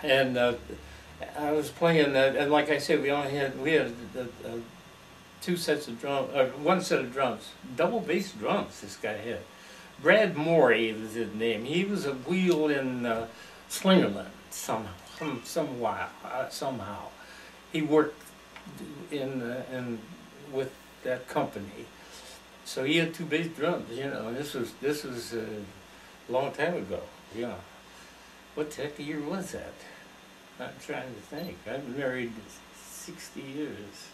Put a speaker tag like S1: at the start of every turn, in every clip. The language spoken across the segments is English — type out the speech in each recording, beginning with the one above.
S1: And I was playing, and like I said, we had two sets of drums, or one set of drums, double bass drums. This guy had. Brad Morey was his name. He was a wheel in Slingerland somehow. He worked in with that company, so he had two bass drums. You know, and this was a long time ago. Yeah, what the heck year was that? I'm trying to think. I've been married 60 years,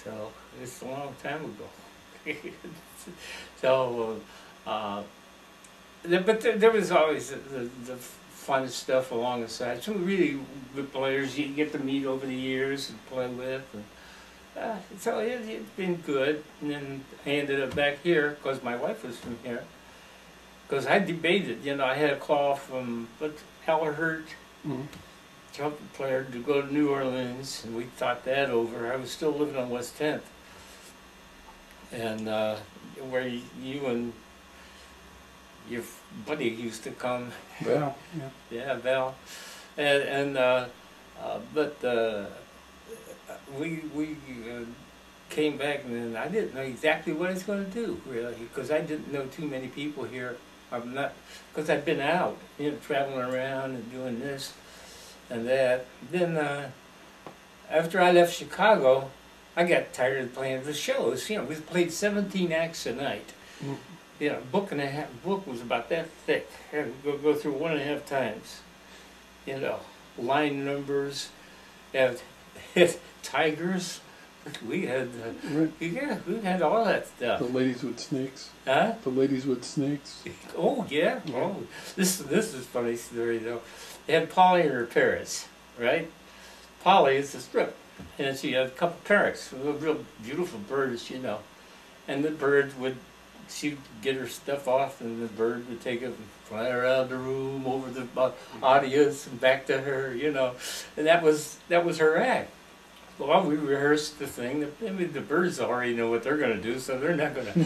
S1: so it's a long time ago. So, but there was always the fun stuff along the side. Some really good players you get to meet over the years and play with. And, so it's been good. And then I ended up back here because my wife was from here. Because I debated, you know, I had a call from Allerhurt, trumpet player, to go to New Orleans, and we thought that over. I was still living on West 10th. And where you and your buddy used to come.
S2: Val, yeah.
S1: Yeah, Val. But we came back, and then I didn't know exactly what I was going to do, really, because I didn't know too many people here. I'm not, because I'd been out, you know, traveling around and doing this and that. Then after I left Chicago, I got tired of playing the shows. You know, we played 17 acts a night. You know, book was about that thick. I had to go through 1.5 times. You know, line numbers, had tigers. We had we had all that stuff.
S2: The ladies with snakes.
S1: Huh?
S2: The ladies with snakes.
S1: Oh yeah. Oh, this is a funny story though. They had Polly and her parrots, right? Polly is a strip, and she had a couple parrots, real beautiful birds, you know. And the bird she'd get her stuff off, and the bird would take it and fly around the room over the audience and back to her, you know. And that was her act. Well, we rehearsed the thing. I mean, the birds already know what they're going to do, so they're not going to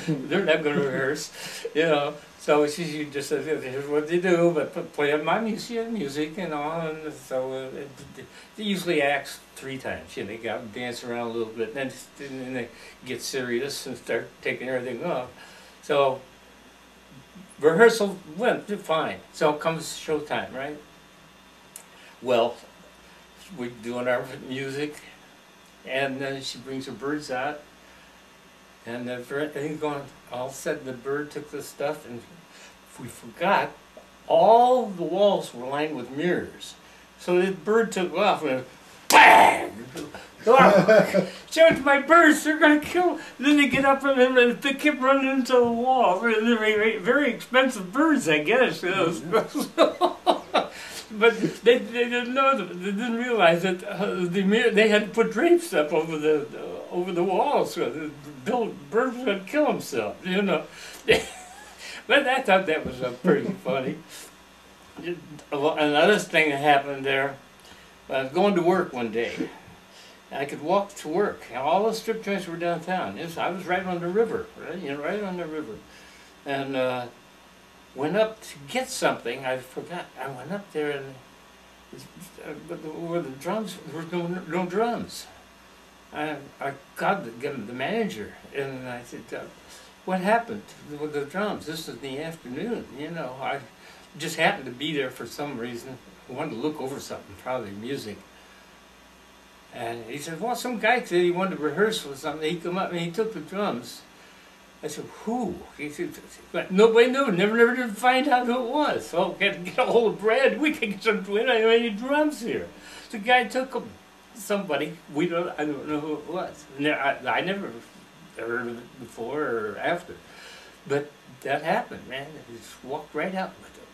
S1: rehearse, you know. So she just said, "Here's what they do, but play my music and all." And so they usually acts 3 times. You know, they go out and dance around a little bit, and then they get serious and start taking everything off. So rehearsal went fine. So comes showtime, right? Well, we're doing our music. And then she brings her birds out, and everything's going. All of a sudden, the bird took the stuff, and we forgot all the walls were lined with mirrors. So the bird took off, and bang! Show my birds, they're going to kill. Then they get up and they keep running into the wall. They're very, very expensive birds, I guess. But they didn't know. They didn't realize that they had to put drapes up over the walls so the bird would kill himself. You know. But I thought that was pretty funny. Another thing that happened there. I was going to work one day. I could walk to work. All the strip joints were downtown. I was right on the river, right? You know, right on the river, and. Went up to get something. I forgot. I went up there, and where the drums, there was no drums. I called the manager, and I said, "What happened with the drums? This is in the afternoon. You know, I just happened to be there for some reason. I wanted to look over something, probably music." And he said, "Well, some guy said he wanted to rehearse with something. He come up and he took the drums." I said, "Who?" He said, "Nobody knew. Never did find out who it was. So get a hold of Brad. We can get some. We don't have any drums here." The guy took them. Somebody. I don't know who it was. I never heard of it before or after. But that happened, man. He just walked right out with them.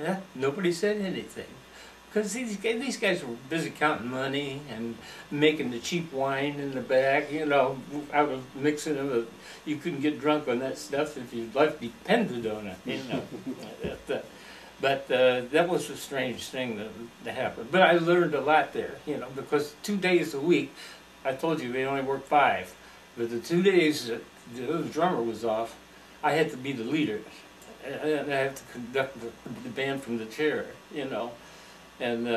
S1: Yeah, nobody said anything. Because these guys were busy counting money and making the cheap wine in the back, you know, out of mixing of you couldn't get drunk on that stuff if your life depended on it, you know. But that was a strange thing that happened. But I learned a lot there, you know, because 2 days a week, I told you we only worked 5. But the 2 days that the drummer was off, I had to be the leader. And I had to conduct the band from the chair, you know. And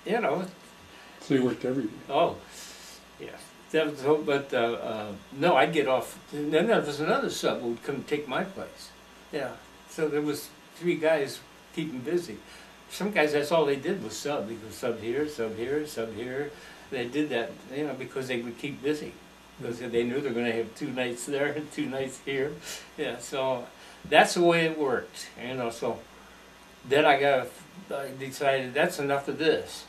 S1: you know,
S2: So you worked every day.
S1: oh, yeah. That was, but no, I'd get off. And then there was another sub who would come take my place. Yeah. So there was 3 guys keeping busy. Some guys, that's all they did was sub. They would sub here, sub here, sub here. They did that, you know, because they would keep busy. Because they knew they were going to have 2 nights there and 2 nights here. Yeah, so that's the way it worked, you know. So then I decided that's enough of this.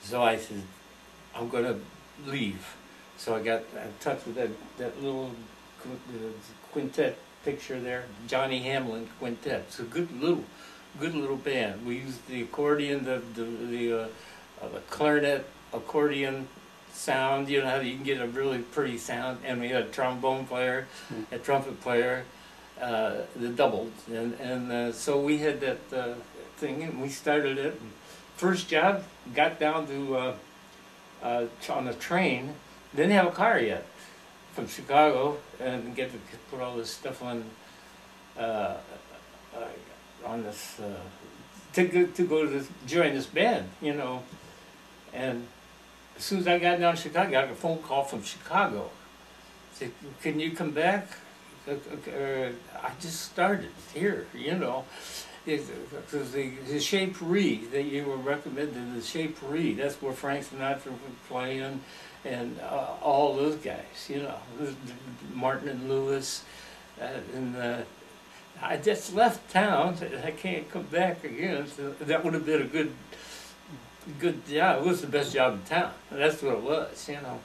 S1: So I said, I'm going to leave. So I got in touch with that little quintet picture there, Johnny Hamlin Quintet. It's a good little band. We used the accordion, the clarinet accordion sound. You know how you can get a really pretty sound. And we had a trombone player, a trumpet player, the doubled, and so we had that thing, and we started it. First job, got down to on a train. Didn't have a car yet from Chicago, and get to put all this stuff on this to go to join this band, you know. And as soon as I got down to Chicago, I got a phone call from Chicago. Said, "Can you come back?" I just started here, you know. Because the Shape Re that you were recommended, the Shape Re, that's where Frank Sinatra was playing, and all those guys, you know, Martin and Lewis, and I just left town. I can't come back again. So that would have been a good job. It was the best job in town. That's what it was, you know.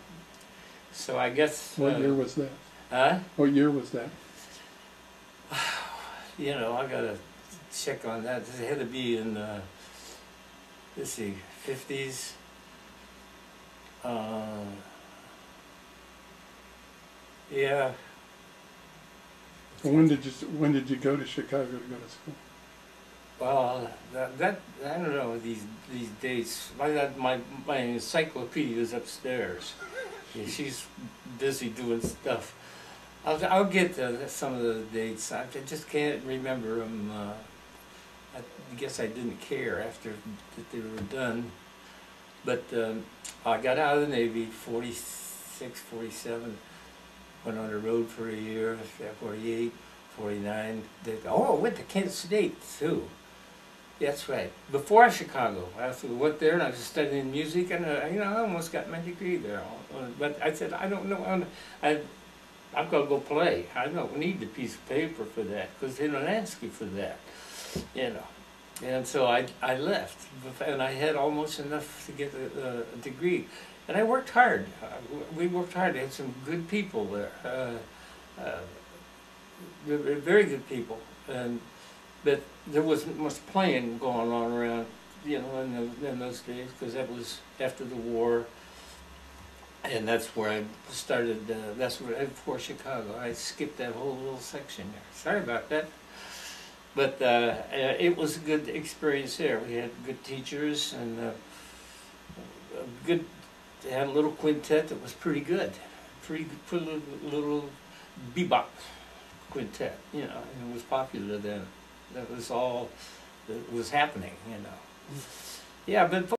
S1: So I guess.
S2: What year was that?
S1: Huh?
S2: What year was that?
S1: You know, I gotta check on that. It had to be in, let's see, 50s. Yeah.
S2: When did you go to Chicago to go to school?
S1: Well, that I don't know these dates. My encyclopedia is upstairs. Yeah, she's busy doing stuff. I'll get some of the dates. I just can't remember them. I guess I didn't care after that they were done. But I got out of the Navy 46, 47. Went on the road for a year. 48, 49. I went to Kent State too. That's right. Before Chicago, I went there and I was studying music, and you know, I almost got my degree there. But I said, I don't know. I'm going to go play. I don't need the piece of paper for that, because they don't ask you for that, you know. And so I left, and I had almost enough to get a degree. And I worked hard. We worked hard. I had some good people there, very good people. But there wasn't much playing going on around, you know, in those days, because that was after the war. And that's where I started, that's where, before Chicago. I skipped that whole little section there. Sorry about that. But it was a good experience there. We had good teachers, and had a little quintet that was pretty good. Pretty little bebop quintet, you know, and it was popular then. That was all that was happening, you know. Yeah, but